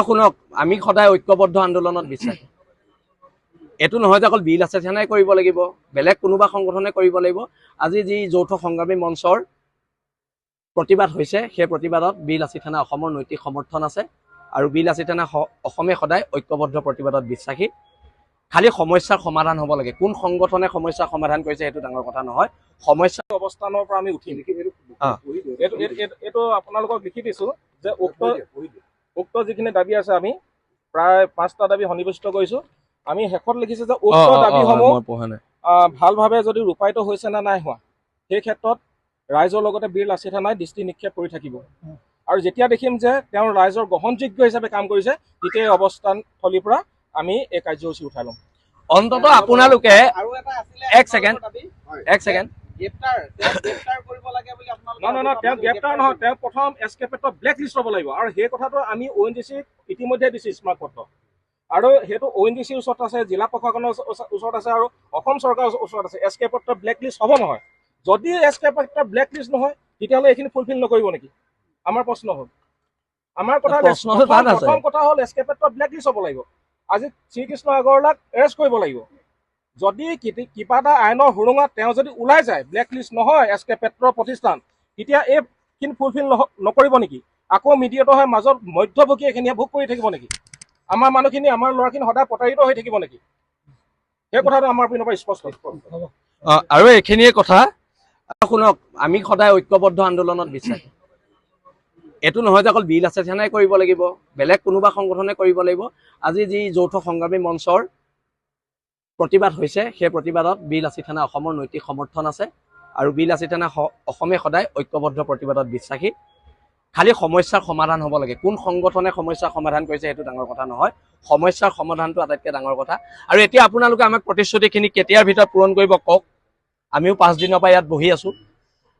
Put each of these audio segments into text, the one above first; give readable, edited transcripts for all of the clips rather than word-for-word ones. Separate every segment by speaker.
Speaker 1: শুনক, আমি সদায় ঐক্যবদ্ধ আন্দোলনত বিশ্বাসী। এইটো নহয় যে অকল বীৰ লাচিত সেনাই কৰিব লাগিব, বেলেগ কোনোবা সংগঠনে কৰিব লাগিব। আজি যি যৌথ সংগ্ৰামী মঞ্চৰ প্ৰতিবাদ হৈছে, সেই প্ৰতিবাদত বীৰ লাচিত সেনা অসমৰ নৈতিক সমৰ্থন আছে আৰু বীৰ লাচিত সেনা অসমে সদায় ঐক্যবদ্ধ প্ৰতিবাদত বিশ্বাসী। খালি সমস্যাৰ সমাধান হ'ব লাগে। কোন সংগঠনে সমস্যাৰ সমাধান কৰিছে সেইটো ডাঙৰ কথা নহয়। সমস্যা
Speaker 2: অৱস্থানৰ পৰা আমি উঠিম। এইটো আপোনালোকক লিখি দিছোঁ যে উক্ত যিখিনি দাবী আছে আমি প্ৰায় 5টা দাবী সন্নিৱিষ্ট কৰিছোঁ। আমি শেষত লিখিছোঁ যে উক্ত দাবীসমূহ ভালভাৱে যদি ৰূপায়িত হৈছে নে নাই হোৱা, সেই ক্ষেত্ৰত ৰাইজৰ লগতে বীৰ লাচিত সেনাই দৃষ্টি নিক্ষেপ কৰি থাকিব। আৰু যেতিয়া দেখিম যে তেওঁৰ ৰাইজৰ গ্ৰহণযোগ্য হিচাপে কাম কৰিছে, তেতিয়া এই অৱস্থানথলীৰ পৰা আমি এই কাৰ্যসূচী উঠাই ল'ম।
Speaker 1: অন্ততঃ আপোনালোকে এক ছেকেণ্ড
Speaker 2: তেওঁ গ্ৰেপ্তাৰ নহয়, তেওঁ প্ৰথম এছকেপেটত ব্লেক লিষ্ট হ'ব লাগিব। আৰু সেই কথাটো আমি ONGC ইতিমধ্যে দিছোঁ স্মাৰক পত্ৰ, আৰু সেইটো ONGCৰ ওচৰত আছে, জিলা প্ৰশাসনৰ ওচৰত আছে আৰু অসম চৰকাৰৰ ওচৰত আছে। এছকেপেটৰ ব্লেক লিষ্ট হ'ব নহয়। যদি এছকেপেটৰ ব্লেক লিষ্ট নহয়, তেতিয়াহ'লে এইখিনি ফুলফিল নকৰিব নেকি? আমাৰ প্ৰশ্ন হ'ল, আমাৰ কথা প্ৰথম কথা হ'ল এছকেপেটৰ ব্লেক লিষ্ট হ'ব লাগিব। আজি শ্ৰীকৃষ্ণ আগৰৱালাক এৰেষ্ট কৰিব লাগিব। যদি কিবা এটা আইনৰ সুৰুঙাত তেওঁ যদি ওলাই যায়, ব্লেক লিষ্ট নহয় এছকেপেটৰ প্ৰতিষ্ঠান, তেতিয়া এইখিনি ফুলফিল নকৰিব নেকি? আকৌ মিডিয়েটৰ হৈ মাজত মধ্যভোগী এইখিনিয়ে ভোগ কৰি থাকিব নেকি? আমাৰ মানুহখিনি, আমাৰ ল'ৰাখিনি সদায় প্ৰতাৰিত হৈ থাকিব নেকি? সেই কথাটো আমাৰ পিনৰ পৰা স্পষ্ট।
Speaker 1: আৰু এইখিনিয়ে কথা। শুনক, আমি সদায় ঐক্যবদ্ধ আন্দোলনত বিশ্বাসী। এইটো নহয় যে অকল বীৰ লাচিত সেনাই কৰিব লাগিব, বেলেগ কোনোবা সংগঠনে কৰিব লাগিব। আজি যি যৌথ সংগ্ৰামী মঞ্চৰ প্ৰতিবাদ হৈছে, সেই প্ৰতিবাদত বীৰ লাচিত সেনা অসমৰ নৈতিক সমৰ্থন আছে আৰু বীৰ লাচিত সেনা অসমে সদায় ঐক্যবদ্ধ প্ৰতিবাদত বিশ্বাসী। খালি সমস্যাৰ সমাধান হ'ব লাগে। কোন সংগঠনে সমস্যাৰ সমাধান কৰিছে সেইটো ডাঙৰ কথা নহয়। সমস্যাৰ সমাধানটো আটাইতকৈ ডাঙৰ কথা। আৰু এতিয়া আপোনালোকে আমাক প্ৰতিশ্ৰুতিখিনি কেতিয়াৰ ভিতৰত পূৰণ কৰিব কওক। আমিও 5 দিনৰ পৰা ইয়াত বহি আছোঁ।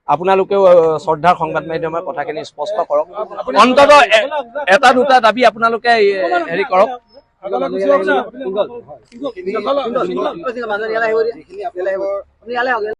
Speaker 1: আপোনালোকেও শ্ৰদ্ধাৰ সংবাদ মাধ্যমৰ কথাখিনি স্পষ্ট কৰক। অন্ততঃ এটা দুটা দাবী আপোনালোকে হেৰি কৰক।